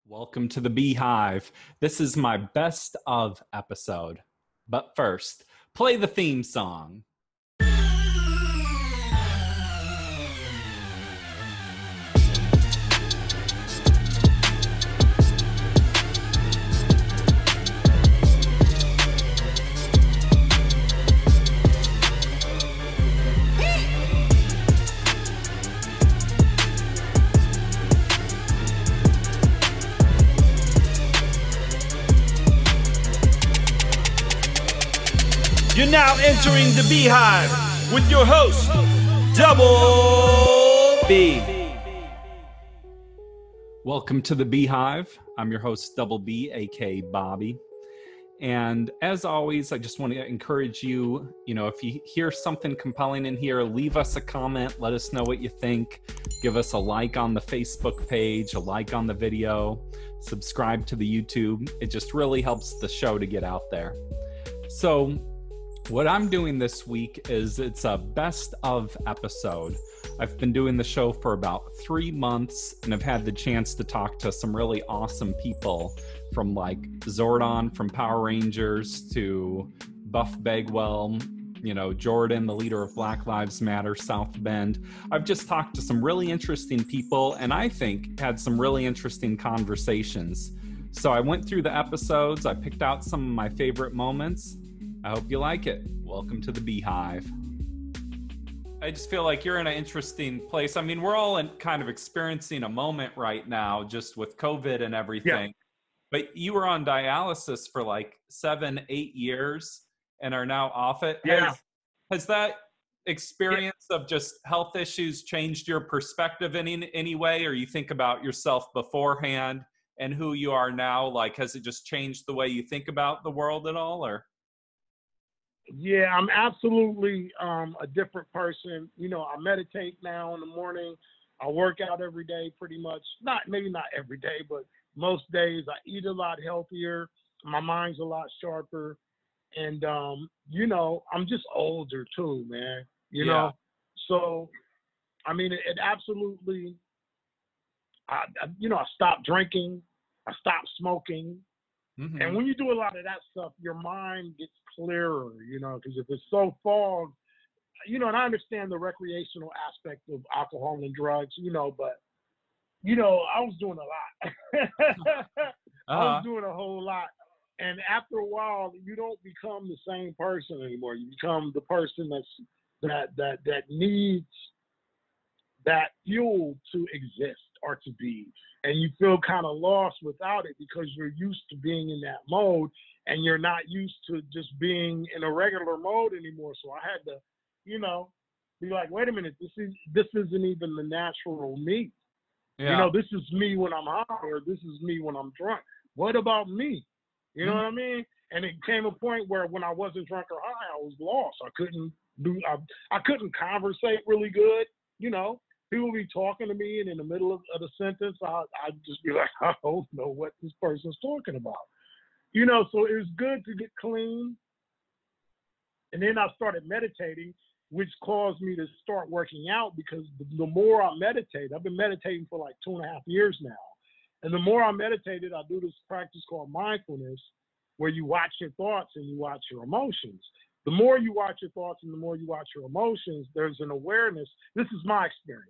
Welcome to the Beehive. This is my best of episode. But first, play the theme song. You're now entering the Beehive with your host, Double B. Welcome to the Beehive. I'm your host, Double B, aka Bobby. And as always, I just want to encourage you, if you hear something compelling in here, leave us a comment. Let us know what you think. Give us a like on the Facebook page, a like on the video, subscribe to the YouTube. It just really helps the show to get out there. So, what I'm doing this week is it's a best of episode. I've been doing the show for about 3 months, and I've had the chance to talk to some really awesome people from like ZORDON from Power Rangers to Buff Bagwell, Jordan, the leader of Black Lives Matter, South Bend. I've just talked to some really interesting people, and I think had some really interesting conversations. So I went through the episodes. I picked out some of my favorite moments. I hope you like it. Welcome to the Beehive. I just feel like you're in an interesting place. I mean, we're all kind of experiencing a moment right now just with COVID and everything. Yeah. But you were on dialysis for like 7-8 years and are now off it. Yeah. Has that experience of just health issues changed your perspective in any way? Or you think about yourself beforehand and who you are now? Like, has it just changed the way you think about the world at all, or? Yeah, I'm absolutely a different person. I meditate now in the morning. I work out every day pretty much. Maybe not every day, but most days. I eat a lot healthier. My mind's a lot sharper. And, I'm just older too, man. You know? So, I mean, it absolutely, I stopped drinking. I stopped smoking. Mm-hmm. And when you do a lot of that stuff, your mind gets clearer, because if it's so fogged, and I understand the recreational aspect of alcohol and drugs, but, I was doing a lot. I was doing a whole lot. And after a while, you don't become the same person anymore. You become the person that needs that fuel to exist or to be. And you feel kind of lost without it because you're used to being in that mode and you're not used to just being in a regular mode anymore. So I had to, be like, wait a minute, this isn't even the natural me. Yeah. This is me when I'm high, or this is me when I'm drunk. What about me? You know what I mean? And it came a point where when I wasn't drunk or high, I was lost. I couldn't conversate really good, People be talking to me, and in the middle of the sentence, I'd just be like, I don't know what this person's talking about. So it was good to get clean. And then I started meditating, which caused me to start working out, because the more I meditate, I've been meditating for like 2.5 years now. And the more I meditated, I do this practice called mindfulness, where you watch your thoughts and you watch your emotions. The more you watch your thoughts and the more you watch your emotions, there's an awareness. This is my experience.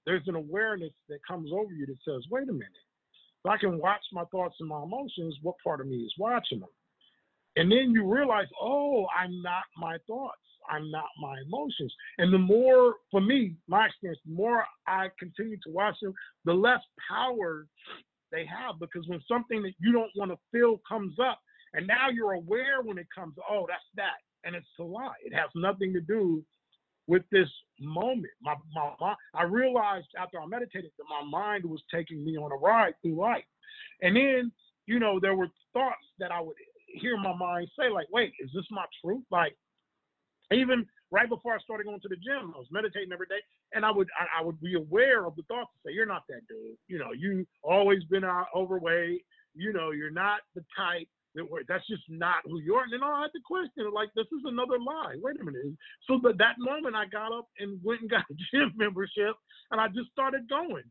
There's an awareness that comes over you that says, wait a minute. If I can watch my thoughts and my emotions, what part of me is watching them? And then you realize, oh, I'm not my thoughts. I'm not my emotions. And the more, for me, my experience, the more I continue to watch them, the less power they have. Because when something that you don't want to feel comes up, and now you're aware when it comes, oh, that's that. And it's a lie. It has nothing to do with this moment. I realized after I meditated that my mind was taking me on a ride through life. And then, there were thoughts that I would hear my mind say, like, wait, is this my truth? Like, even right before I started going to the gym, I was meditating every day, and I would be aware of the thoughts and say, you're not that dude. You always been overweight. You're not the type. That's just not who you are. And then I had to question it, like, this is another lie. Wait a minute. So that moment I got up and went and got a gym membership, and I just started going.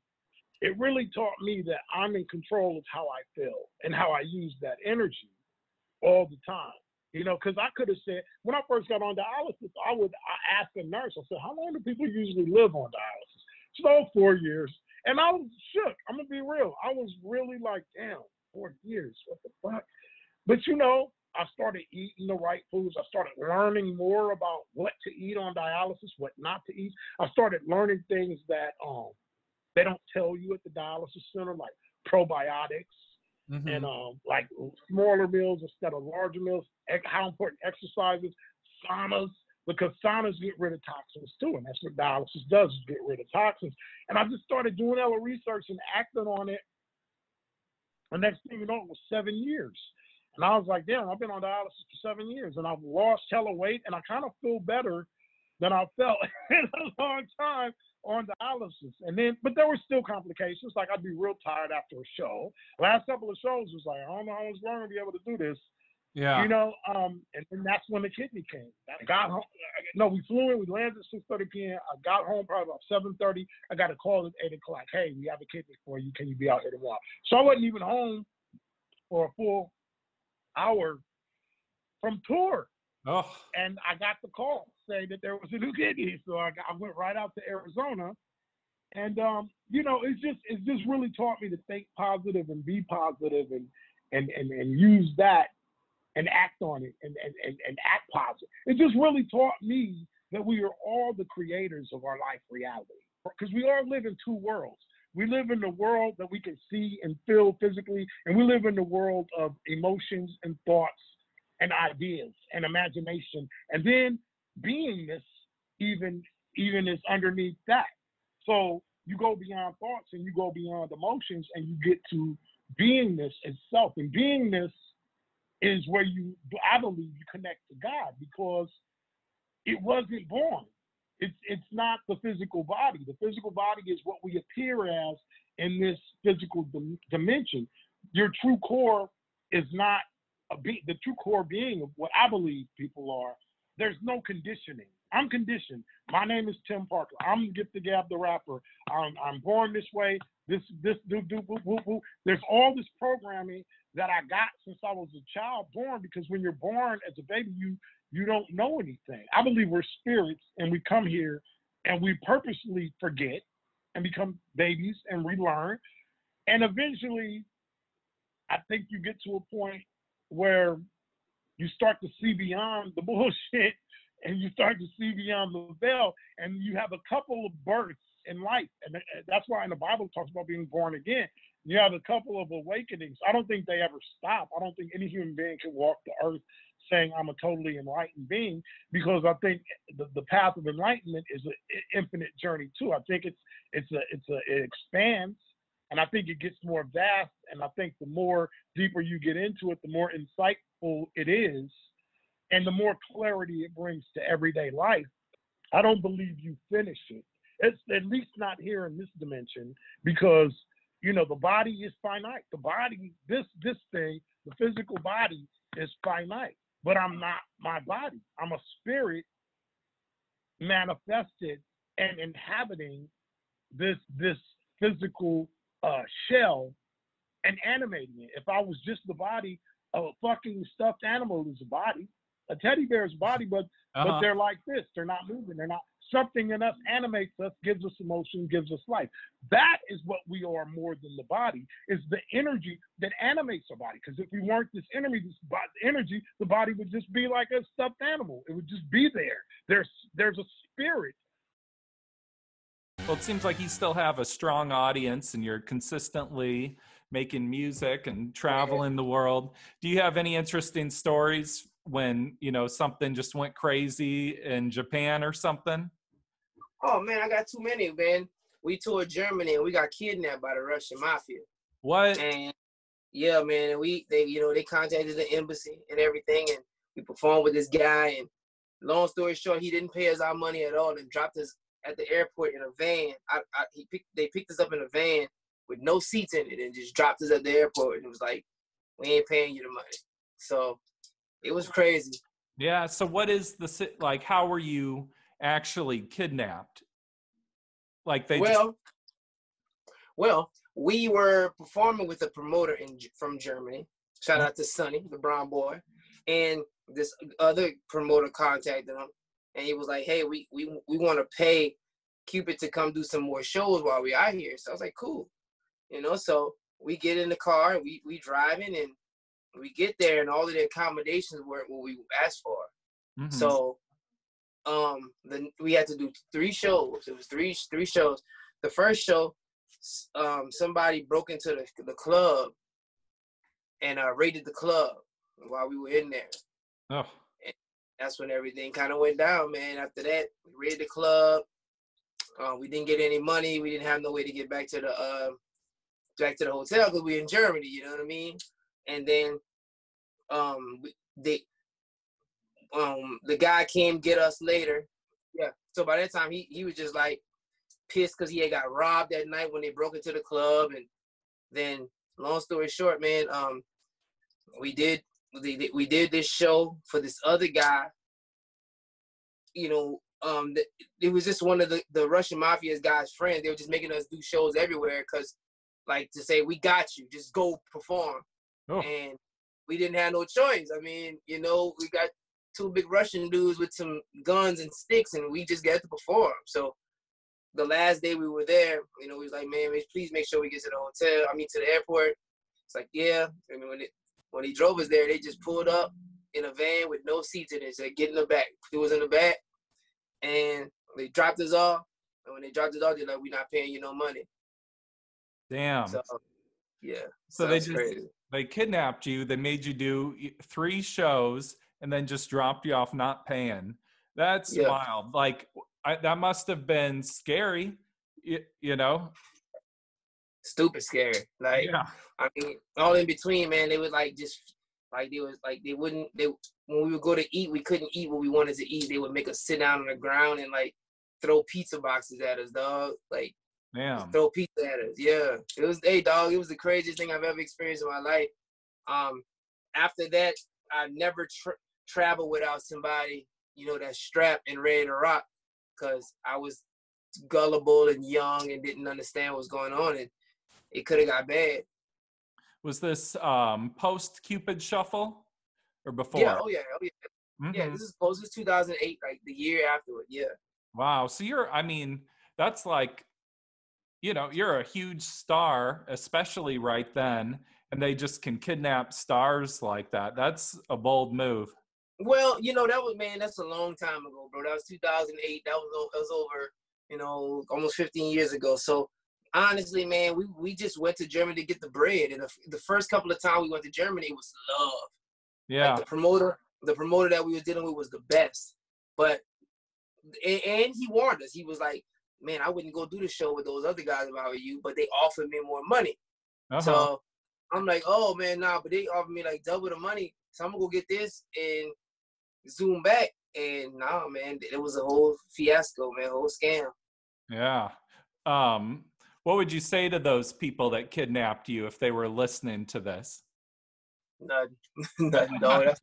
it really taught me that I'm in control of how I feel and how I use that energy all the time. You know, because I could have said, when I first got on dialysis, I asked a nurse, I said, how long do people usually live on dialysis? She said, 4 years. And I was shook. I'm going to be real. I was really like, damn, 4 years. What the fuck? But, you know, I started eating the right foods. I started learning more about what to eat on dialysis, what not to eat. I started learning things that they don't tell you at the dialysis center, like probiotics. Mm-hmm. And like smaller meals instead of larger meals, how important exercise is, saunas, because saunas get rid of toxins too, and that's what dialysis does, is get rid of toxins. And I just started doing a little research and acting on it. The next thing you know, it was 7 years. And I was like, damn, I've been on dialysis for 7 years, and I've lost hella weight, and I kind of feel better than I felt in a long time on dialysis. And then, but there were still complications. Like, I'd be real tired after a show. Last couple of shows was like, I don't know how I was going to be able to do this. Yeah. You know, and then that's when the kidney came. I got home. No, we flew in. We landed at 6:30 p.m. I got home probably about 7:30. I got a call at 8 o'clock. Hey, we have a kidney for you. Can you be out here tomorrow? So I wasn't even home for a full hour from tour. Oh. And I got the call saying that there was a new kidney. So I went right out to Arizona. And, you know, it's just really taught me to think positive and be positive and use that and act on it and act positive. It just really taught me that we are all the creators of our life reality, because we all live in two worlds. We live in the world that we can see and feel physically, and we live in the world of emotions and thoughts and ideas and imagination. And then beingness even is underneath that. So you go beyond thoughts and you go beyond emotions and you get to beingness itself. And beingness is where I believe you connect to God, because it wasn't born. It's not the physical body. The physical body is what we appear as in this physical dimension. Your true core is not the true core being of what I believe people are. There's no conditioning. I'm conditioned. My name is Tim Parker. I'm Gift the Gab the rapper. I'm born this way. This do. There's all this programming that I got since I was a child, born, because when you're born as a baby, you don't know anything. I believe we're spirits, and we come here and we purposely forget and become babies and relearn. And eventually, I think you get to a point where you start to see beyond the bullshit and you start to see beyond the veil, and you have a couple of births in life. And that's why in the Bible it talks about being born again. You have a couple of awakenings. I don't think they ever stop. I don't think any human being can walk the earth saying I'm a totally enlightened being, because I think the path of enlightenment is an infinite journey too. I think it expands, and I think it gets more vast. And I think the more deeper you get into it, the more insightful it is, and the more clarity it brings to everyday life. I don't believe you finish it. It's at least not here in this dimension, because, you know, the body is finite. The body, this thing, the physical body is finite, but I'm not my body. I'm a spirit manifested and inhabiting this physical shell and animating it. If I was just the body, a fucking stuffed animal is a body. A teddy bear is a body, but they're like this. They're not moving. They're not. Something in us animates us, gives us emotion, gives us life. That is what we are more than the body, is the energy that animates our body. Because if we weren't this energy, the body would just be like a stuffed animal. It would just be there. There's a spirit. Well, it seems like you still have a strong audience, and you're consistently making music and traveling the world. Do you have any interesting stories when, you know, something just went crazy in Japan or something? Oh man, I got too many, man. We toured Germany and we got kidnapped by the Russian mafia. What? And yeah, man, and they contacted the embassy and everything, and we performed with this guy, and long story short, he didn't pay us our money at all and dropped us at the airport in a van. They picked us up in a van with no seats in it and just dropped us at the airport, and it was like, we ain't paying you the money. So it was crazy. Yeah. So what is how were you actually kidnapped? Like Well, we were performing with a promoter from Germany. Shout out to Sonny, the brown boy. And this other promoter contacted him, and he was like, hey, we want to pay Cupid to come do some more shows while we're out here. So I was like, cool. You know, so we get in the car, and we driving, and we get there, and all of the accommodations weren't what we asked for. Mm-hmm. So we had to do 3 shows. It was three shows. The first show, somebody broke into the club and raided the club while we were in there. Oh. And that's when everything kind of went down, man. After that, we raided the club. We didn't get any money. We didn't have no way to get back to the hotel because we were in Germany. You know what I mean? And then the guy came get us later. Yeah. So by that time, he was just like pissed because he had got robbed that night when they broke into the club. And then, long story short, man, we did this show for this other guy. You know, it was just one of the Russian Mafia's guys' friends. They were just making us do shows everywhere because, like, to say, we got you, just go perform. Oh. And we didn't have no choice. I mean, you know, we got 2 big Russian dudes with some guns and sticks, and we just got to perform. So the last day we were there, you know, he was like, man, please make sure we get to the hotel. I mean, to the airport. It's like, yeah. And when he drove us there, they just pulled up in a van with no seats in it. Said, get in the back. He was in the back, and they dropped us off. And when they dropped us off, they're like, we're not paying you no money. Damn. So, yeah. So they kidnapped you. They made you do 3 shows and then just dropped you off not paying. That's wild. Like, that must have been scary, you know? Stupid scary. Like, yeah. I mean, all in between, man, they would like just like when we would go to eat, we couldn't eat what we wanted to eat. They would make us sit down on the ground and like throw pizza boxes at us, dog. Like, throw pizza at us. Yeah. It was the craziest thing I've ever experienced in my life. After that, I never traveled without somebody, you know, that's strapped and ready to rock, because I was gullible and young and didn't understand what was going on, and it could have got bad. Was this post Cupid Shuffle or before? Yeah, oh yeah. Mm-hmm. Yeah, this is 2008, like the year afterward. Yeah. Wow. So that's like, you know, you're a huge star, especially right then, and they just can kidnap stars like that. That's a bold move. Well, you know, that's a long time ago, bro. That was 2008. That was over, you know, almost 15 years ago. So honestly, man, we just went to Germany to get the bread. And the first couple of times we went to Germany, it was love. Yeah. Like the promoter that we were dealing with was the best. But, and he warned us. He was like, man, I wouldn't go do the show with those other guys if I were you, but they offered me more money. Uh-huh. So I'm like, oh, man, nah, but they offered me like double the money. So I'm going to go get this and zoom back. And nah, man, it was a whole fiasco, man, a whole scam. Yeah. What would you say to those people that kidnapped you if they were listening to this? Nothing, dog.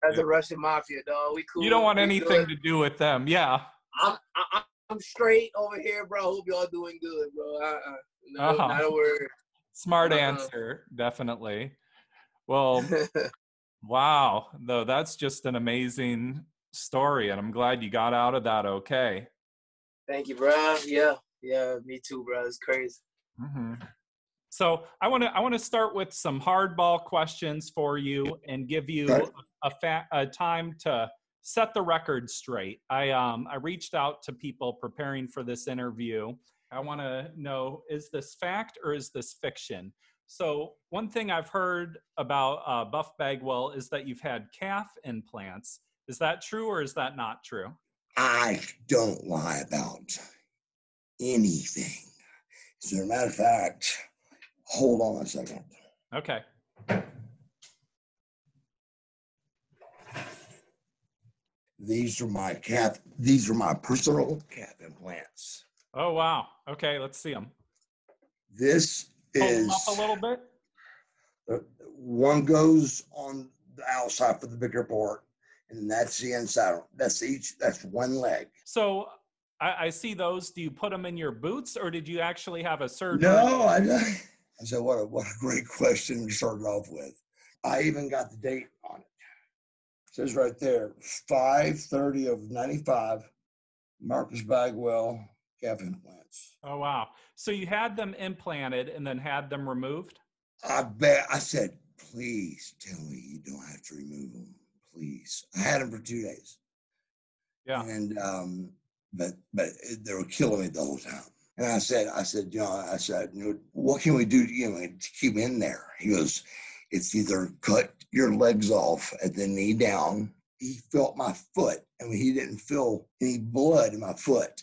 That's a Russian mafia, dog. We cool. You don't want anything to do with them. Yeah. I'm straight over here, bro. Hope y'all doing good, bro. Not a word. Smart answer, definitely. Well, wow. Though that's just an amazing story, and I'm glad you got out of that okay. Thank you, bro. Yeah, me too, bro. It's crazy. Mm-hmm. So I want to start with some hardball questions for you and give you a time to set the record straight. I reached out to people preparing for this interview. I want to know, is this fact or is this fiction? So one thing I've heard about Buff Bagwell is that you've had calf implants. Is that true or is that not true? I don't lie about anything. As a matter of fact, hold on a second. Okay. These are my personal calf implants. Oh, wow. Okay, let's see them. This is... Hold them up a little bit. One goes on the outside for the bigger part, and that's the inside. That's one leg. So I see those. Do you put them in your boots, or did you actually have a surgery? No, I said, what a great question to start off with. I even got the date on it. It says right there, 5/30 of 95, Marcus Bagwell calf implants. Oh, wow. So you had them implanted and then had them removed? I said, please tell me you don't have to remove them. Please. I had them for 2 days. Yeah. And, but they were killing me the whole time. And I said, what can we do to keep in there? He goes, it's either cut your legs off at the knee down. He felt my foot, and when he didn't feel any blood in my foot,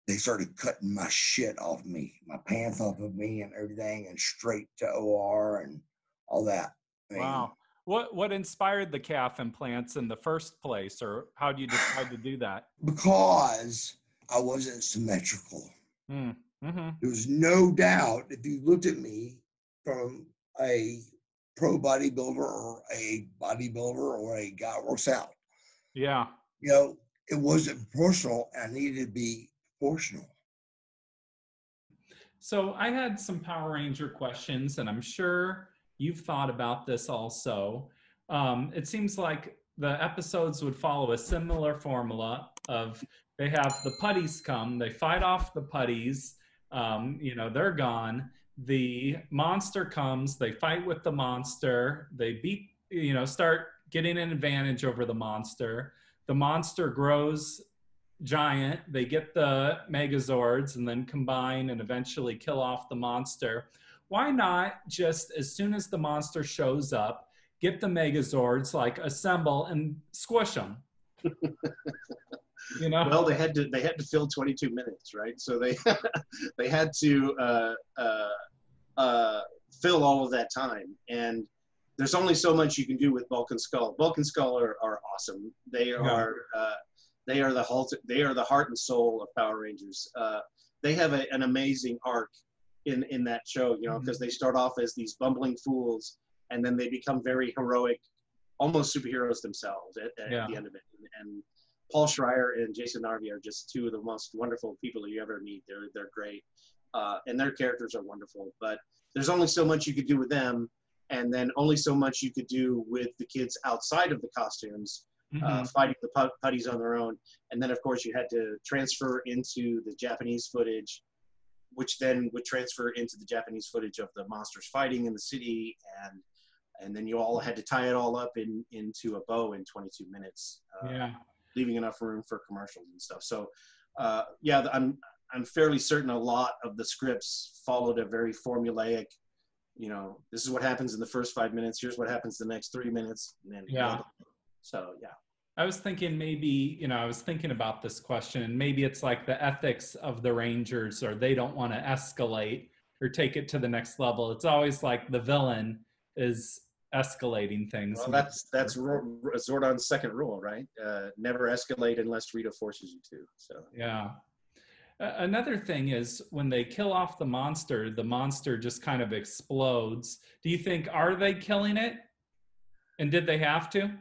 they started cutting my shit off me, my pants off of me and everything, and straight to OR and all that. Wow. What inspired the calf implants in the first place, or how do you decide to do that? Because I wasn't symmetrical. Mm-hmm. There was no doubt if you looked at me from a pro bodybuilder or a bodybuilder or a guy who works out. Yeah. It wasn't proportional, and I needed to be proportional. So I had some Power Ranger questions, and I'm sure you've thought about this also. It seems like the episodes would follow a similar formula of they have the putties come, they fight off the putties, they're gone. The monster comes, they fight with the monster, they beat, start getting an advantage over the monster. The monster grows giant, they get the Megazords and then combine and eventually kill off the monster. Why not just, as soon as the monster shows up, get the Megazords, like assemble and squish them? Well, they had to fill 22 minutes, right? So they they had to fill all of that time, and there's only so much you can do with Bulk and Skull. Bulk and Skull are awesome. They are the heart and soul of Power Rangers. They have an amazing arc in that show, because they start off as these bumbling fools, and then they become very heroic, almost superheroes themselves at the end of it. And Paul Schreier and Jason Narvi are just two of the most wonderful people you ever meet. They're great, and their characters are wonderful. But there's only so much you could do with them, and then only so much you could do with the kids outside of the costumes, fighting the putties on their own. And then, of course, you had to transfer into the Japanese footage, which then would transfer into the Japanese footage of the monsters fighting in the city, and then you all had to tie it all up into a bow in 22 minutes, leaving enough room for commercials and stuff. So, I'm fairly certain a lot of the scripts followed a very formulaic, this is what happens in the first 5 minutes, here's what happens the next 3 minutes, and then so yeah. I was thinking maybe, I was thinking about this question, and maybe it's like the ethics of the Rangers, or they don't want to escalate or take it to the next level. It's always like the villain is escalating things. Well, that's Zordon's second rule, right? Never escalate unless Rita forces you to. So yeah. Another thing is when they kill off the monster just kind of explodes. Do you think, are they killing it? And did they have to?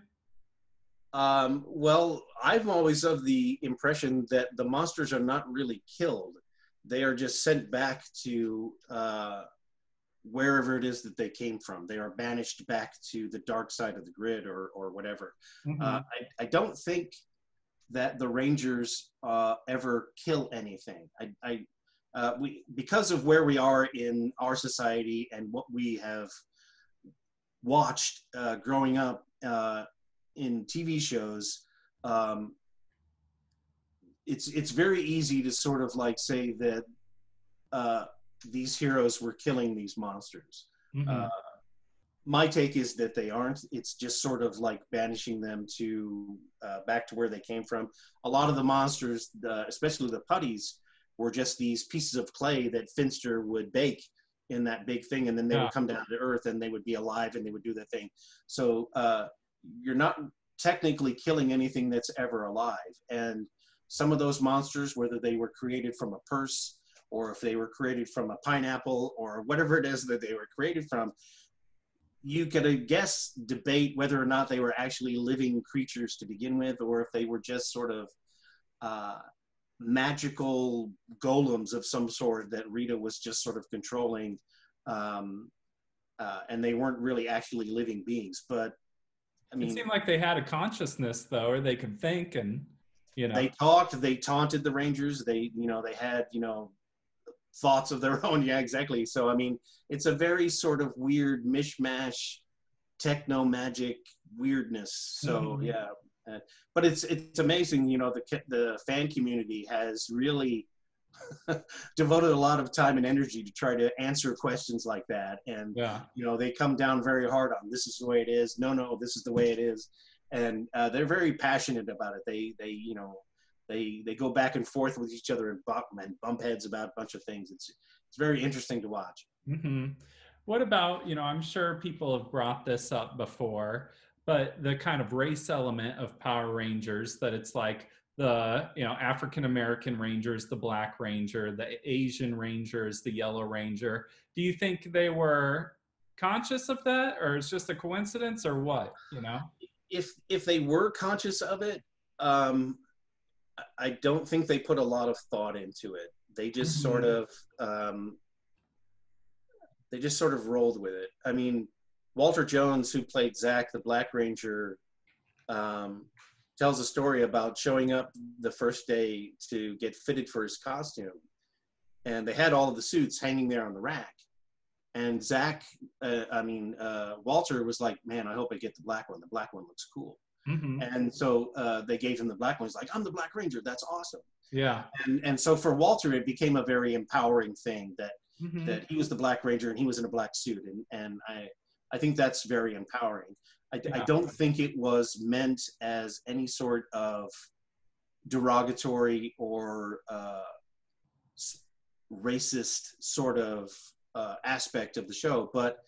Well, I'm always of the impression that the monsters are not really killed. They are just sent back to wherever it is that they came from. They are banished back to the dark side of the grid or whatever. I don't think that the Rangers ever kill anything. Because of where we are in our society and what we have watched growing up in TV shows, it's very easy to sort of like say that these heroes were killing these monsters. My take is that they aren't. It's just sort of like banishing them to back to where they came from. A lot of the monsters, especially the putties, were just these pieces of clay that Finster would bake in that big thing, and then they would come down to Earth and they would be alive and they would do their thing. So you're not technically killing anything that's ever alive. And some of those monsters, whether they were created from a purse or if they were created from a pineapple or whatever it is that they were created from, you could, I guess, debate whether or not they were actually living creatures to begin with, or if they were just sort of magical golems of some sort that Rita was just sort of controlling, and they weren't really actually living beings. But I mean, it seemed like they had a consciousness though, or they could think, and they talked, they taunted the Rangers. They had thoughts of their own. Yeah, exactly. So I mean, it's a very sort of weird mishmash, techno magic weirdness. So yeah. But it's amazing, the fan community has really devoted a lot of time and energy to try to answer questions like that. And, they come down very hard on, this is the way it is. No, this is the way it is. And they're very passionate about it. They go back and forth with each other and bump heads about a bunch of things. It's very interesting to watch. Mm-hmm. What about, I'm sure people have brought this up before, but the kind of race element of Power Rangers, that it's like the, African-American Rangers, the Black Ranger, the Asian Rangers, the Yellow Ranger. Do you think they were conscious of that, or it's just a coincidence, or what, If they were conscious of it, I don't think they put a lot of thought into it. They just sort of rolled with it. I mean, Walter Jones, who played Zach, the Black Ranger, tells a story about showing up the first day to get fitted for his costume. And they had all of the suits hanging there on the rack. And Zach, Walter was like, man, I hope I get the black one. The black one looks cool. Mm-hmm. And so they gave him the black one. He's like, I'm the Black Ranger. That's awesome. Yeah. And so for Walter, it became a very empowering thing that he was the Black Ranger and he was in a black suit. And I think that's very empowering. I don't think it was meant as any sort of derogatory or racist sort of aspect of the show, but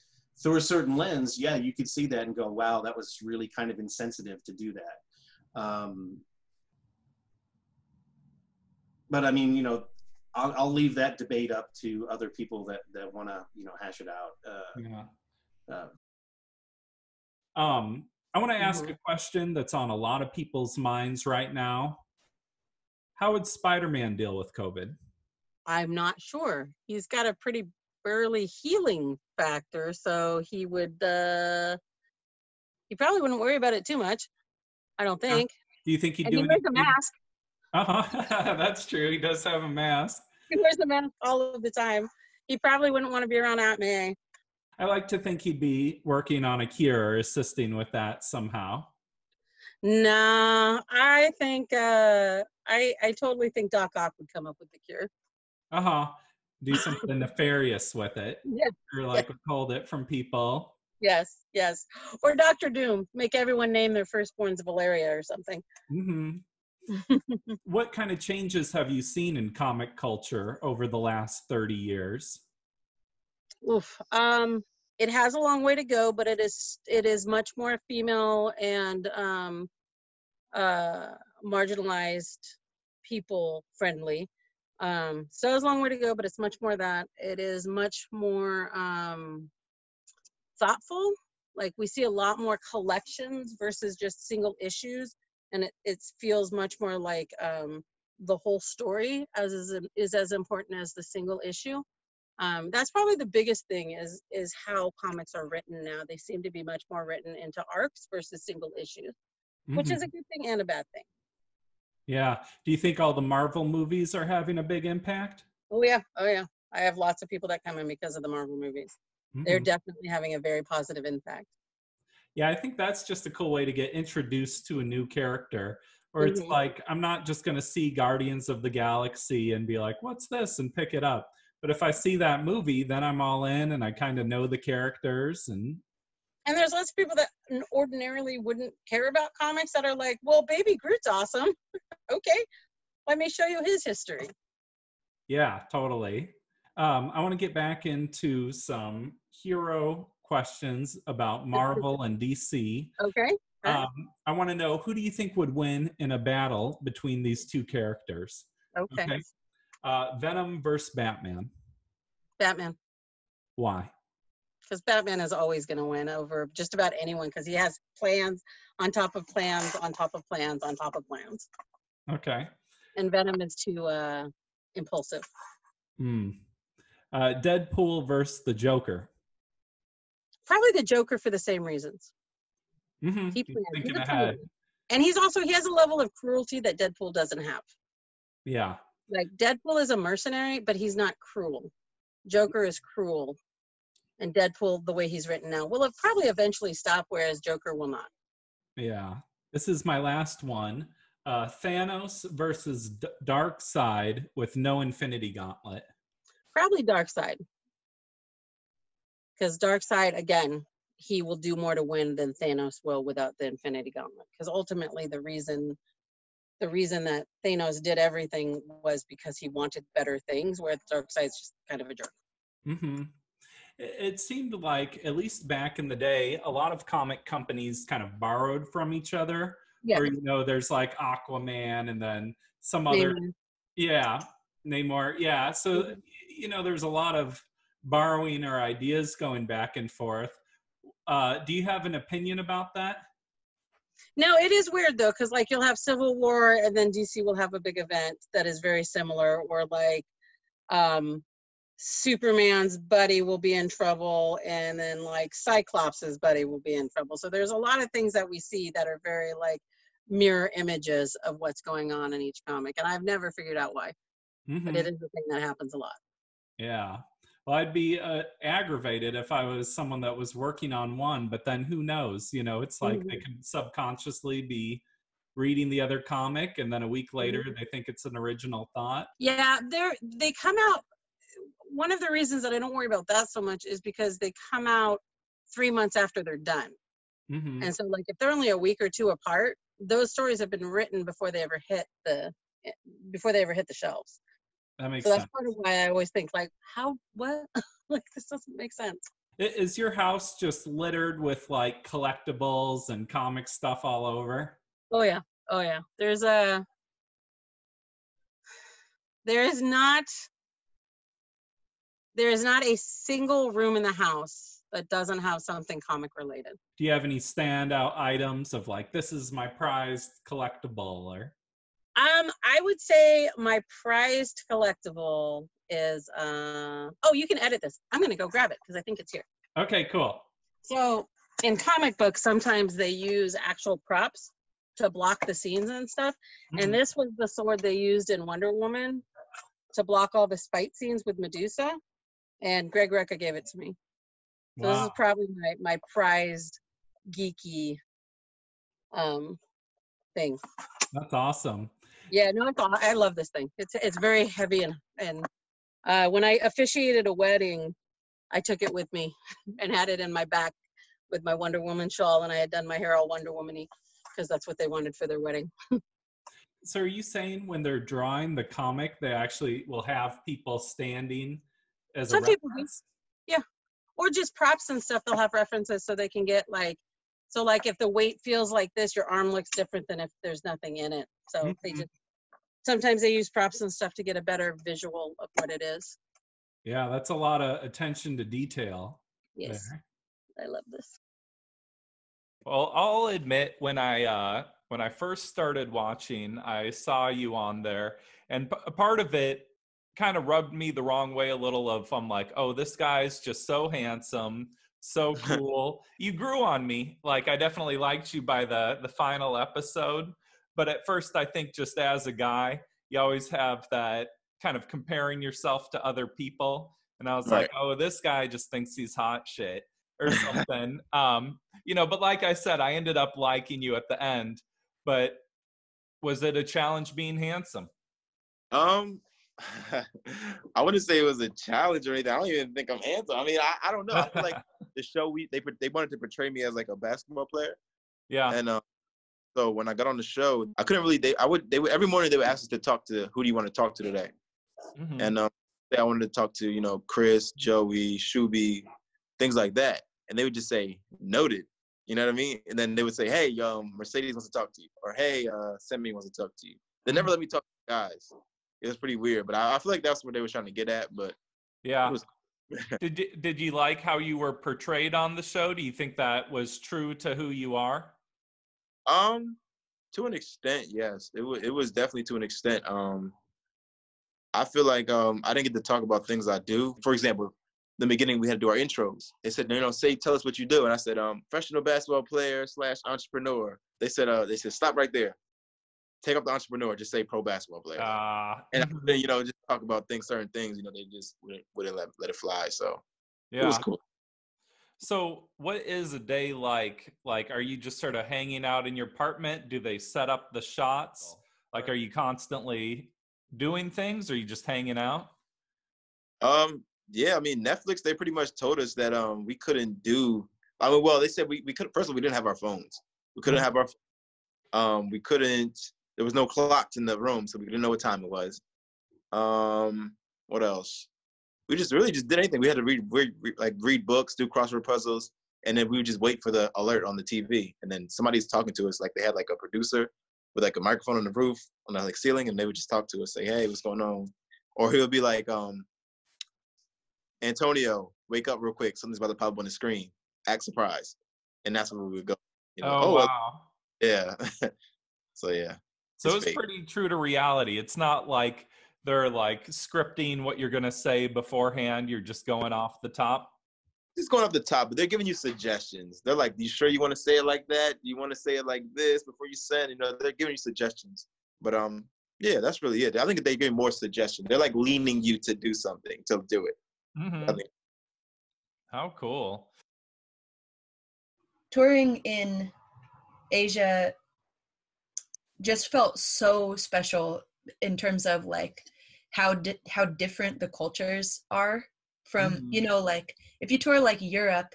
through a certain lens, yeah, you could see that and go, wow, that was really kind of insensitive to do that. But I mean, I'll leave that debate up to other people that want to, hash it out. I want to ask a question that's on a lot of people's minds right now. How would Spider-Man deal with COVID? I'm not sure. He's got a pretty burly healing factor, so he would, he probably wouldn't worry about it too much, I don't think. Do you think he'd and do he wears a mask. That's true. He does have a mask. He wears a mask all of the time. He probably wouldn't want to be around Aunt May. I like to think he'd be working on a cure, assisting with that somehow. No, I think, I totally think Doc Ock would come up with the cure. Do something nefarious with it. Yeah. Or like withhold it from people. Yes. Or Dr. Doom, make everyone name their firstborns Valeria or something. What kind of changes have you seen in comic culture over the last 30 years? Oof. It has a long way to go, but it is much more female and marginalized people friendly. So it's a long way to go, but it's much more that. It is much more thoughtful. Like we see a lot more collections versus just single issues, and it feels much more like the whole story is as important as the single issue. That's probably the biggest thing is how comics are written now. They seem to be much more written into arcs versus single issues, which is a good thing and a bad thing. Yeah. Do you think all the Marvel movies are having a big impact? Oh yeah. I have lots of people that come in because of the Marvel movies. They're definitely having a very positive impact. Yeah, I think that's just a cool way to get introduced to a new character. Or it's like, I'm not just going to see Guardians of the Galaxy and be like, what's this? And pick it up. But if I see that movie, then I'm all in and I kind of know the characters. And there's lots of people that ordinarily wouldn't care about comics that are like, well, Baby Groot's awesome. Okay, let me show you his history. Yeah, totally. I want to get back into some hero questions about Marvel and DC. Okay. I want to know, who do you think would win in a battle between these two characters? Okay. Venom versus Batman. Batman. Why? Because Batman is always going to win over just about anyone because he has plans on top of plans on top of plans on top of plans. Okay. and Venom is too impulsive. Deadpool versus the Joker. Probably the Joker for the same reasons. Mm-hmm. He plans. He's Thinking a ahead. planner. And he has a level of cruelty that Deadpool doesn't have. Yeah. Like Deadpool is a mercenary, but he's not cruel. Joker is cruel. And Deadpool, the way he's written now, will probably eventually stop, whereas Joker will not. Yeah. This is my last one. Thanos versus Darkseid with no Infinity Gauntlet. Probably Darkseid. Because Darkseid, again, he will do more to win than Thanos will without the Infinity Gauntlet. Because ultimately the reason that Thanos did everything was because he wanted better things, where Darkseid's just kind of a jerk. Mm-hmm. It seemed like, at least back in the day, a lot of comic companies kind of borrowed from each other. Yeah. Or, you know, there's like Aquaman and then some other, Namor. Yeah. So, you know, there's a lot of borrowing or ideas going back and forth. Do you have an opinion about that? No, it is weird though, because like you'll have Civil War and then DC will have a big event that is very similar, or like Superman's buddy will be in trouble and then like Cyclops's buddy will be in trouble. So there's a lot of things that we see that are very like mirror images of what's going on in each comic, and I've never figured out why. But it is a thing that happens a lot. Yeah. Well, I'd be aggravated if I was someone that was working on one, but then who knows? You know, it's like they could subconsciously be reading the other comic, and then a week later they think it's an original thought. Yeah, they come out. One of the reasons that I don't worry about that so much is because they come out 3 months after they're done. And so like if they're only a week or two apart, those stories have been written before they ever hit the shelves. That makes sense. So sense. that's part of why I always think like, what? Like this doesn't make sense. Is your house just littered with like collectibles and comic stuff all over? Oh yeah. There is not a single room in the house that doesn't have something comic related. Do you have any standout items of like, this is my prized collectible? Or I would say my prized collectible is you can edit this. I'm gonna go grab it because I think it's here. Okay, cool. So in comic books, sometimes they use actual props to block the scenes and stuff. And this was the sword they used in Wonder Woman to block all the fight scenes with Medusa. And Greg Rucka gave it to me. So this is probably my prized geeky thing. That's awesome. Yeah, no, I love this thing. It's very heavy, and when I officiated a wedding, I took it with me and had it in my back with my Wonder Woman shawl, and I had done my hair all Wonder Woman-y because that's what they wanted for their wedding. So are you saying when they're drawing the comic, they actually will have people standing as Some a people reference? do. Yeah, or just props and stuff. They'll have references so they can get like, so like if the weight feels like this, your arm looks different than if there's nothing in it. So they just, sometimes they use props and stuff to get a better visual of what it is. Yeah, that's a lot of attention to detail. Yes, there. I love this. Well, I'll admit when I first started watching, I saw you on there, and part of it kind of rubbed me the wrong way a little. I'm like, oh, this guy's just so handsome, so cool. You grew on me. Like I definitely liked you by the final episode, but at first I think just as a guy, you always have that kind of comparing yourself to other people, and I was like, oh, this guy just thinks he's hot shit or something. You know, but like I said, I ended up liking you at the end. But was it a challenge being handsome? I wouldn't say it was a challenge or anything. I don't even think I'm handsome. I mean, I don't know. I feel like the show they wanted to portray me as like a basketball player. Yeah. And so when I got on the show, I couldn't really. They would every morning they would ask us to talk to who do you want to talk to today, and I wanted to talk to Chris, Joey, Shuby, things like that, and they would just say noted. You know what I mean? And then they would say, hey, Mercedes wants to talk to you, or hey, Semi wants to talk to you. They never let me talk to guys. It was pretty weird, but I feel like that's what they were trying to get at. But yeah, did you like how you were portrayed on the show? Do you think that was true to who you are? To an extent, yes. It was definitely to an extent. I feel like I didn't get to talk about things I do. For example, in the beginning we had to do our intros. They said, tell us what you do. And I said, professional basketball player / entrepreneur. They said, stop right there. Take up the entrepreneur, just say pro basketball player. And then, just talk about certain things, they just wouldn't let it fly. So it was cool. So what is a day like? Like, are you just sort of hanging out in your apartment? Do they set up the shots? Like, are you constantly doing things, or are you just hanging out? Yeah, I mean, Netflix, they pretty much told us that we couldn't do, well, they said we could, first of all, we didn't have our phones. We couldn't have our, we couldn't, there was no clocks in the room, so we didn't know what time it was. What else? We just really just did anything. We had to read books, do crossword puzzles, and then we would just wait for the alert on the TV. And then somebody's talking to us, like they had like a producer with like a microphone on the roof, on the ceiling, and they would just talk to us, say, hey, what's going on? Or he would be like, Antonio, wake up real quick. Something's about to pop up on the screen. Act surprised. And that's where we would go. Wow. Yeah. So, yeah. So it's pretty true to reality. It's not like they're like scripting what you're going to say beforehand. You're just going off the top. Just going off the top, but they're giving you suggestions. They're like, you sure you want to say it like that? You want to say it like this before you send? They're giving you suggestions. But yeah, that's really it. I think they're giving more suggestions. They're like leaning you to do something, to do it. How cool. Touring in Asia just felt so special in terms of like how different the cultures are from, like if you tour like Europe,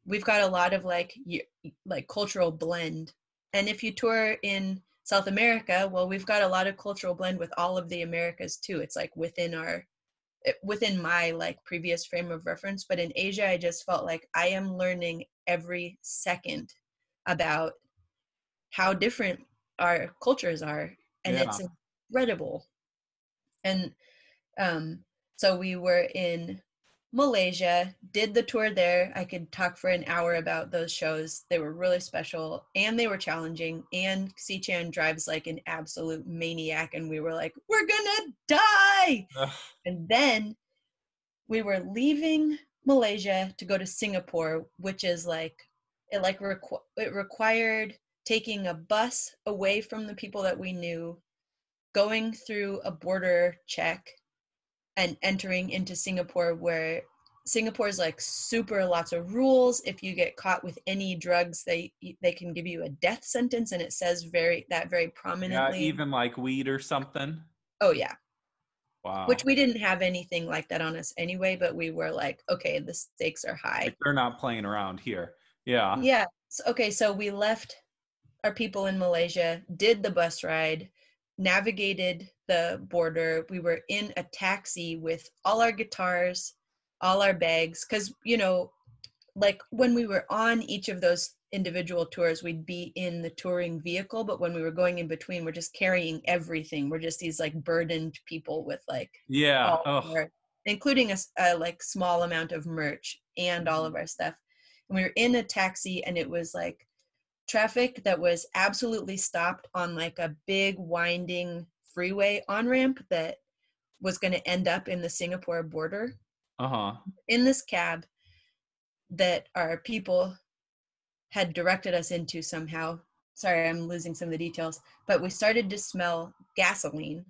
we've got a lot of like cultural blend. And if you tour in South America, well, we've got a lot of cultural blend with all of the Americas too. It's like within my like previous frame of reference. But in Asia, I just felt like I am learning every second about how different our cultures are, and it's incredible. And so we were in Malaysia, did the tour there. I could talk for an hour about those shows. They were really special and they were challenging, and C-Chan drives like an absolute maniac, and we were like, we're gonna die. And then we were leaving Malaysia to go to Singapore, which is like it required taking a bus away from the people that we knew, going through a border check, and entering into Singapore, where Singapore is like super lots of rules. If you get caught with any drugs, they can give you a death sentence, and it says very prominently. Yeah, even like weed or something. Oh yeah. Wow. Which we didn't have anything like that on us anyway, but we were like, okay, the stakes are high. Like they're not playing around here. Yeah. Yeah. So we left our people in Malaysia, did the bus ride, navigated the border. We were in a taxi with all our guitars, all our bags, because like when we were on each of those individual tours, we'd be in the touring vehicle, but when we were going in between, we're just carrying everything. We're just these like burdened people with like including a like small amount of merch and all of our stuff. And we were in a taxi, and it was like traffic that was absolutely stopped on like a big winding freeway on-ramp that was going to end up in the Singapore border. In this cab that our people had directed us into somehow. Sorry, I'm losing some of the details, but we started to smell gasoline,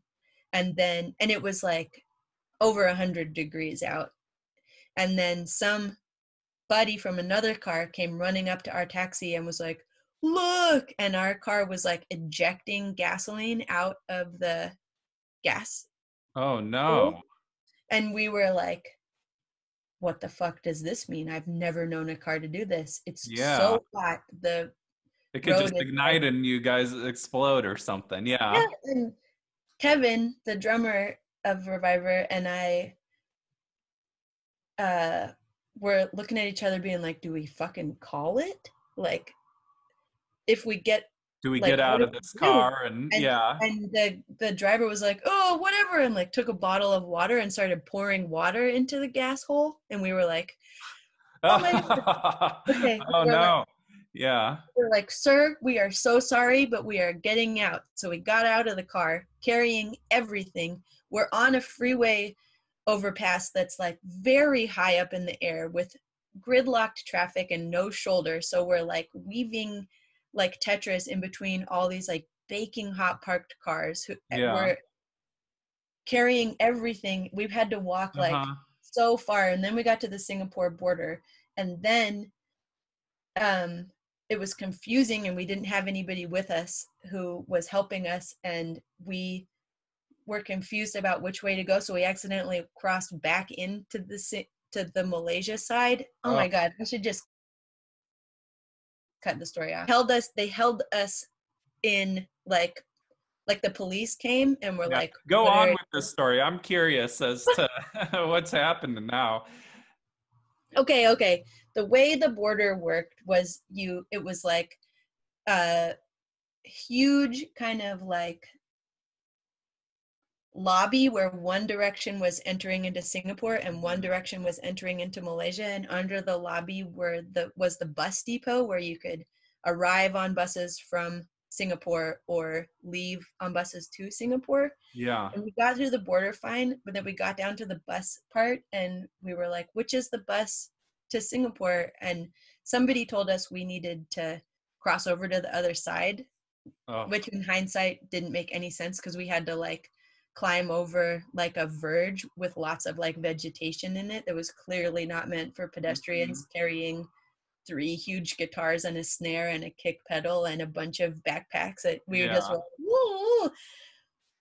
and it was like over 100 degrees out. And then some buddy from another car came running up to our taxi and was like, look, and our car was like ejecting gasoline out of the gas. Oh no. And we were like, what the fuck does this mean? I've never known a car to do this. It's so hot. It could just ignite and you guys explode or something. Yeah. And Kevin, the drummer of Reviver, and I were looking at each other being like, do we fucking call it? Like, if we get get out of this car? And the driver was like, oh, whatever, and like took a bottle of water and started pouring water into the gas hole, and we were like, oh my God. Okay. Oh no. Yeah. We're like, sir, we are so sorry, but we are getting out. So we got out of the car carrying everything. We're on a freeway overpass that's like very high up in the air with gridlocked traffic and no shoulder. So we're like weaving like Tetris in between all these like baking hot parked cars who were carrying everything. We've had to walk like so far. And then we got to the Singapore border, and then it was confusing and we didn't have anybody with us who was helping us, and we were confused about which way to go, so we accidentally crossed back into the Malaysia side. Oh my god, I should just cut the story off. They held us in like the police came and were like, go on with the story. I'm curious as to what's happening now. Okay. The way the border worked was it was like a huge kind of like lobby where one direction was entering into Singapore and one direction was entering into Malaysia, and under the lobby was the bus depot where you could arrive on buses from Singapore or leave on buses to Singapore. Yeah. And we got through the border fine, but then we got down to the bus part and we were like, which is the bus to Singapore? And somebody told us we needed to cross over to the other side, which in hindsight didn't make any sense because we had to like climb over like a verge with lots of like vegetation in it that was clearly not meant for pedestrians carrying 3 huge guitars and a snare and a kick pedal and a bunch of backpacks that we were just like, whoa.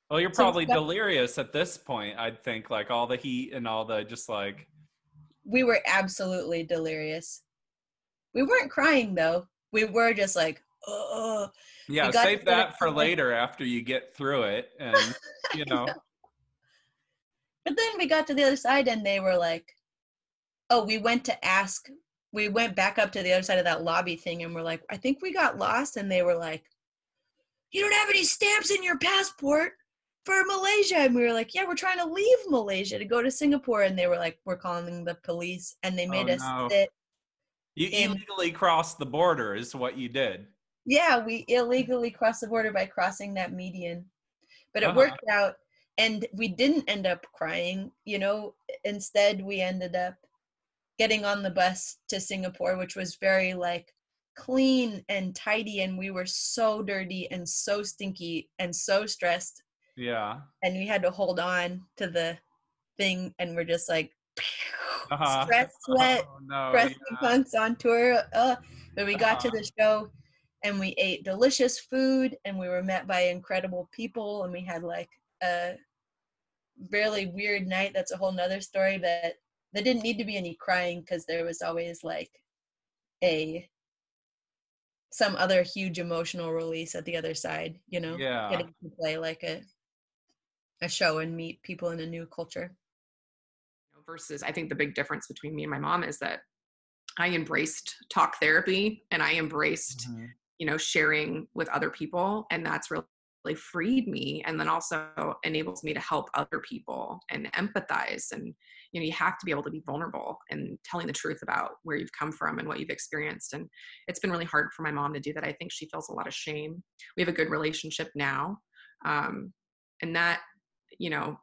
Well, you're probably delirious at this point, I'd think, like all the heat and all the just like. We were absolutely delirious. We weren't crying though. We were just like, oh. Yeah, save that for later after you get through it, and you know. But then we got to the other side and they were like, oh, we went back up to the other side of that lobby thing and we're like, I think we got lost. And they were like, you don't have any stamps in your passport for Malaysia. And we were like, yeah, we're trying to leave Malaysia to go to Singapore. And they were like, we're calling the police, and they made us sit. You illegally crossed the border is what you did. Yeah, we illegally crossed the border by crossing that median. But it worked out, and we didn't end up crying, you know. Instead, we ended up getting on the bus to Singapore, which was very like clean and tidy, and we were so dirty and so stinky and so stressed. Yeah. And we had to hold on to the thing, and we're just like stress sweat, crusty punks on tour. But we got to the show and we ate delicious food and we were met by incredible people, and we had like a really weird night. That's a whole nother story, but there didn't need to be any crying because there was always like some other huge emotional release at the other side, you know. Getting to play like a show and meet people in a new culture. Versus, I think the big difference between me and my mom is that I embraced talk therapy and I embraced you know, sharing with other people, and that's really freed me, and then also enables me to help other people and empathize. And you know, you have to be able to be vulnerable and telling the truth about where you've come from and what you've experienced. And it's been really hard for my mom to do that. I think she feels a lot of shame. We have a good relationship now, and that, you know,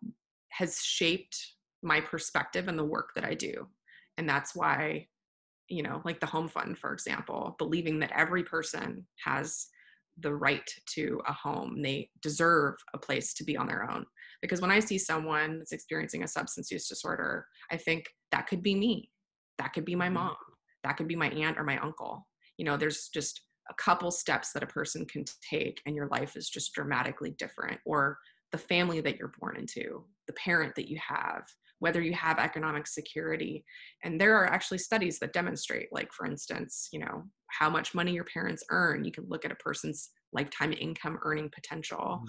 has shaped my perspective and the work that I do. And that's why, you know, like the home fund, for example, believing that every person has the right to a home. They deserve a place to be on their own. Because when I see someone that's experiencing a substance use disorder, I think that could be me. That could be my mom. That could be my aunt or my uncle. You know, there's just a couple steps that a person can take and your life is just dramatically different. Or the family that you're born into, the parent that you have, whether you have economic security. And there are actually studies that demonstrate, like, for instance, you know, how much money your parents earn. You can look at a person's lifetime income earning potential.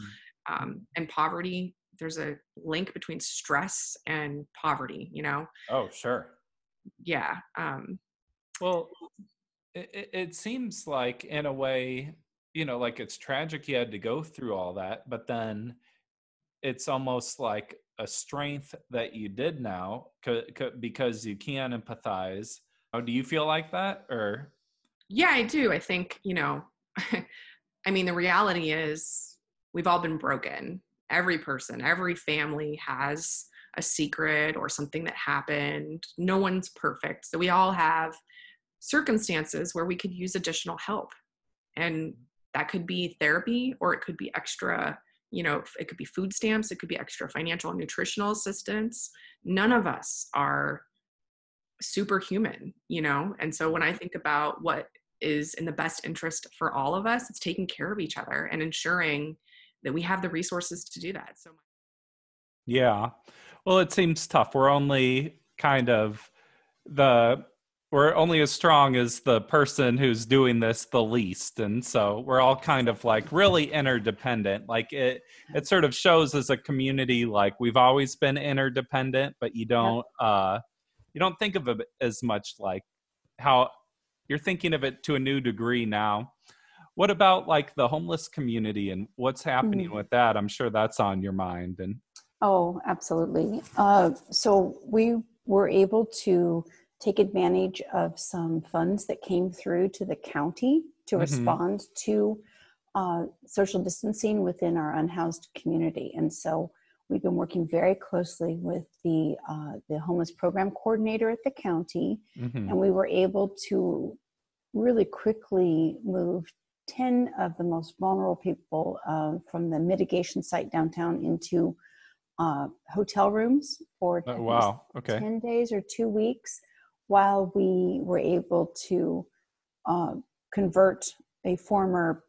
And poverty, there's a link between stress and poverty, you know? Oh, sure. Yeah. Well, it seems like, in a way, you know, like it's tragic you had to go through all that, but then it's almost like a strength that you did now because you can empathize. Do you feel like that, or? Yeah, I do. I think, I mean, the reality is we've all been broken. Every person, every family has a secret or something that happened. No one's perfect. So we all have circumstances where we could use additional help. And that could be therapy, or it could be extra, it could be food stamps, it could be extra financial and nutritional assistance. None of us are superhuman, And so when I think about what is in the best interest for all of us, it's taking care of each other and ensuring that we have the resources to do that. So Yeah. Well, it seems tough. We're only as strong as the person who's doing this the least. And so we're all kind of like really interdependent. Like it sort of shows as a community, like we've always been interdependent, but you don't think of it as much like how you're thinking of it to a new degree now. What about like the homeless community and what's happening with that? I'm sure that's on your mind. And oh, absolutely. So we were able to take advantage of some funds that came through to the county to respond to social distancing within our unhoused community. And so we've been working very closely with the homeless program coordinator at the county, and we were able to really quickly move 10 of the most vulnerable people from the mitigation site downtown into hotel rooms for 10 days or 2 weeks, while we were able to convert a former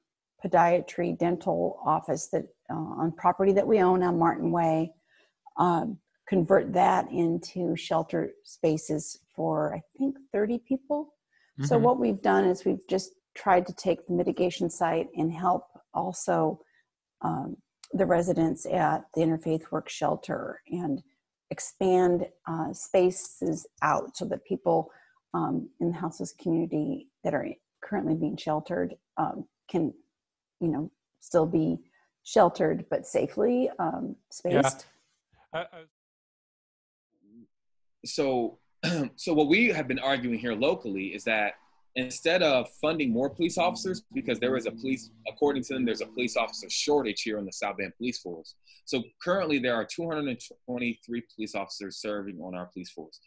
podiatry dental office that on property that we own on Martin Way, convert that into shelter spaces for, I think, 30 people. So what we've done is we've just tried to take the mitigation site and help also the residents at the Interfaith Work Shelter and expand spaces out so that people in the houseless community that are currently being sheltered can, still be sheltered but safely spaced. Yeah. So what we have been arguing here locally is that instead of funding more police officers, because according to them, there's a police officer shortage here in the South Bend Police Force. So currently there are 223 police officers serving on our police force.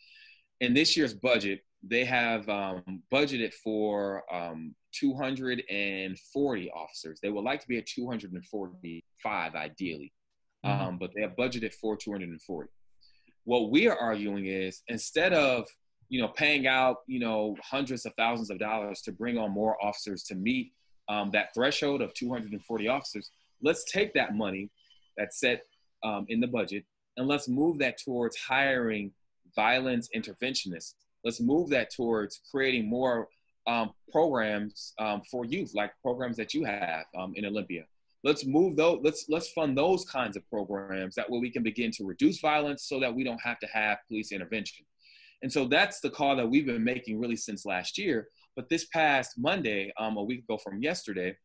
In this year's budget, they have budgeted for 240 officers. They would like to be at 245 ideally, but they have budgeted for 240. What we are arguing is instead of paying out, hundreds of thousands of dollars to bring on more officers to meet that threshold of 240 officers, let's take that money that's set in the budget and let's move that towards hiring violence interventionists. Let's move that towards creating more programs for youth, like programs that you have in Olympia. Let's move those, let's fund those kinds of programs. That way we can begin to reduce violence so that we don't have to have police intervention. And so that's the call that we've been making really since last year. But this past Monday, a week ago from yesterday,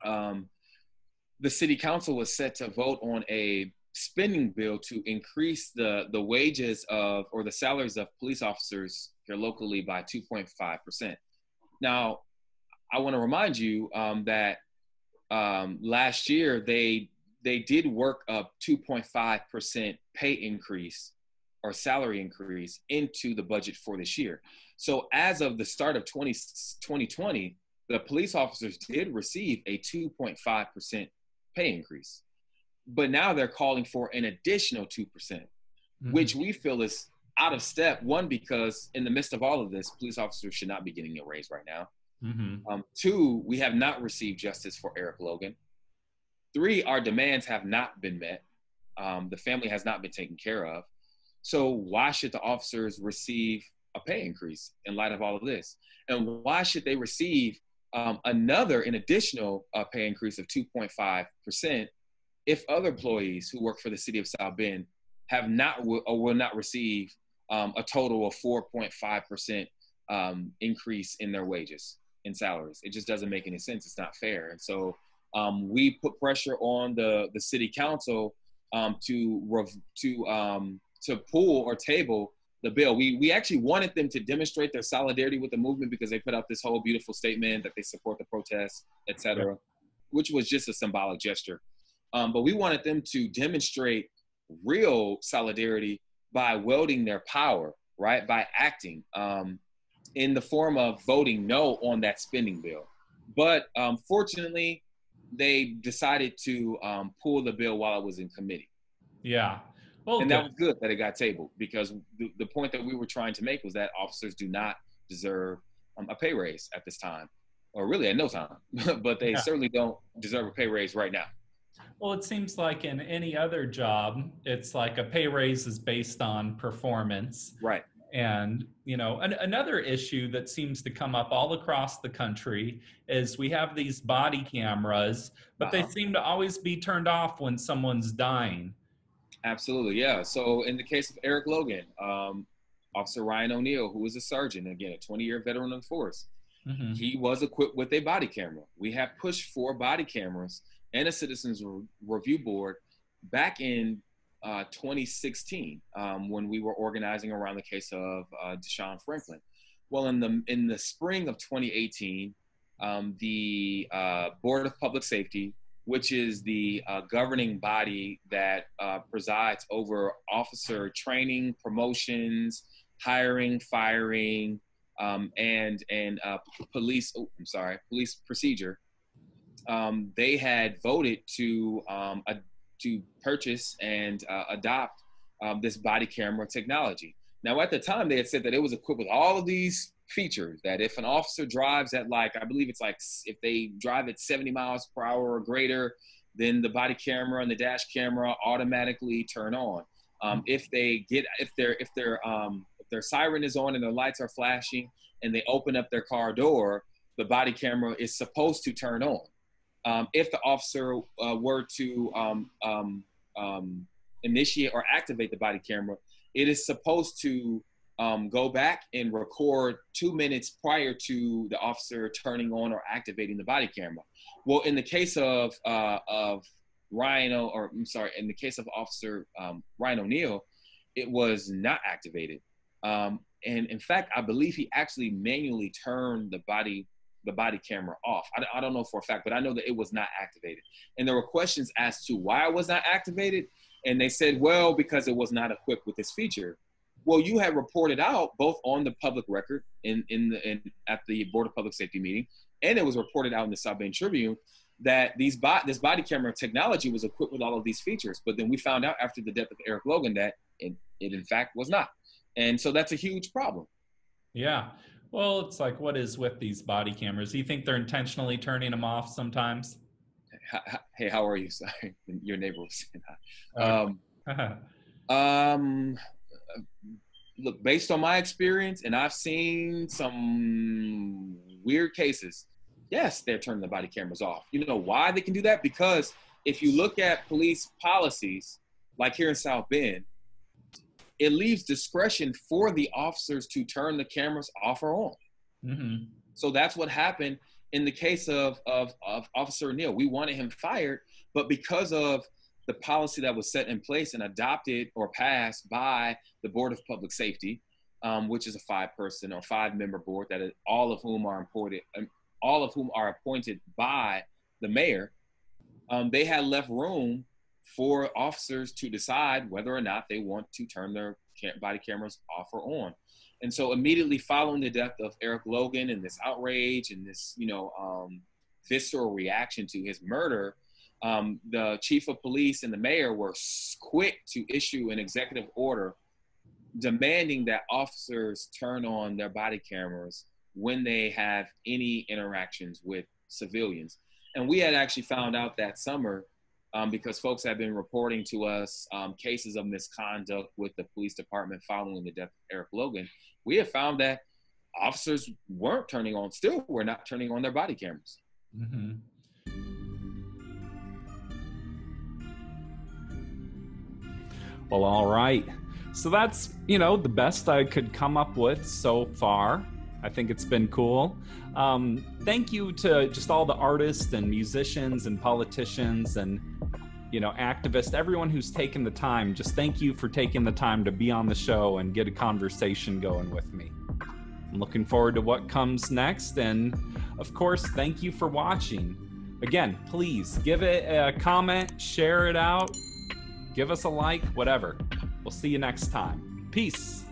the city council was set to vote on a spending bill to increase the wages or the salaries of police officers here locally by 2.5%. Now, I want to remind you that last year they did work up 2.5% pay increase or salary increase into the budget for this year. So as of the start of 2020, the police officers did receive a 2.5% pay increase. But now they're calling for an additional 2%, which we feel is out of step. One, because in the midst of all of this, police officers should not be getting a raise right now. Two, we have not received justice for Eric Logan. Three, our demands have not been met. The family has not been taken care of. So why should the officers receive a pay increase in light of all of this? And why should they receive an additional pay increase of 2.5% if other employees who work for the city of South Bend have not or will not receive a total of 4.5% increase in their wages and salaries? It just doesn't make any sense. It's not fair. And so we put pressure on the city council to pull or table the bill. We actually wanted them to demonstrate their solidarity with the movement because they put out this whole beautiful statement that they support the protests, et cetera, which was just a symbolic gesture. But we wanted them to demonstrate real solidarity by wielding their power, right? By acting in the form of voting no on that spending bill. But fortunately, they decided to pull the bill while it was in committee. Yeah. Well, and that was good that it got tabled, because the point that we were trying to make was that officers do not deserve a pay raise at this time, or really at no time, but they certainly don't deserve a pay raise right now. Well, it seems like in any other job, it's like a pay raise is based on performance. Right. And, you know, another issue that seems to come up all across the country is we have these body cameras, but they seem to always be turned off when someone's dying. Absolutely, yeah. So in the case of Eric Logan, Officer Ryan O'Neill, who was a sergeant, again, a 20-year veteran of the force, he was equipped with a body camera. We have pushed for body cameras and a citizens review board back in 2016 when we were organizing around the case of Deshaun Franklin. Well, in the spring of 2018, the Board of Public Safety, which is the governing body that presides over officer training, promotions, hiring, firing, and police procedure. They had voted to purchase and adopt this body camera technology. Now, at the time, they had said that it was equipped with all of these features, that if an officer drives at I believe it's if they drive at 70 miles per hour or greater, then the body camera and the dash camera automatically turn on. If their siren is on and their lights are flashing and they open up their car door, the body camera is supposed to turn on. If the officer were to initiate or activate the body camera, it is supposed to go back and record 2 minutes prior to the officer turning on or activating the body camera. Well, in the case of in the case of Officer Ryan O'Neill, it was not activated. And in fact, I believe he actually manually turned the body camera off. I don't know for a fact, but I know that it was not activated. And there were questions as to why it was not activated. And they said, well, because it was not equipped with this feature. Well, you had reported out both on the public record at the Board of Public Safety meeting, and it was reported out in the South Bend Tribune that this body camera technology was equipped with all of these features. But then we found out after the death of Eric Logan that it in fact was not. And so that's a huge problem. Yeah. Well, it's like, what is with these body cameras? Do you think they're intentionally turning them off sometimes? Hey, how are you? Sorry, your neighbor was saying hi. Look, based on my experience, and I've seen some weird cases, yes, they're turning the body cameras off. You know why they can do that? Because if you look at police policies, like here in South Bend, it leaves discretion for the officers to turn the cameras off or on. Mm-hmm. So that's what happened in the case of Officer O'Neill. We wanted him fired, but because of the policy that was set in place and adopted or passed by the Board of Public Safety, which is a 5-person or 5-member board that is, all of whom are appointed by the mayor, they had left room for officers to decide whether or not they want to turn their body cameras off or on. And so immediately following the death of Eric Logan and this outrage and this, visceral reaction to his murder, the chief of police and the mayor were quick to issue an executive order demanding that officers turn on their body cameras when they have any interactions with civilians. And we had actually found out that summer, because folks have been reporting to us cases of misconduct with the police department following the death of Eric Logan. We have found that officers were not turning on their body cameras. Mm-hmm. Well, all right. So that's, the best I could come up with so far. I think it's been cool. Thank you to just all the artists and musicians and politicians and activist, everyone who's taken the time, just thank you for taking the time to be on the show and get a conversation going with me. I'm looking forward to what comes next. And of course, thank you for watching. Again, please give it a comment, share it out, give us a like, whatever. We'll see you next time. Peace.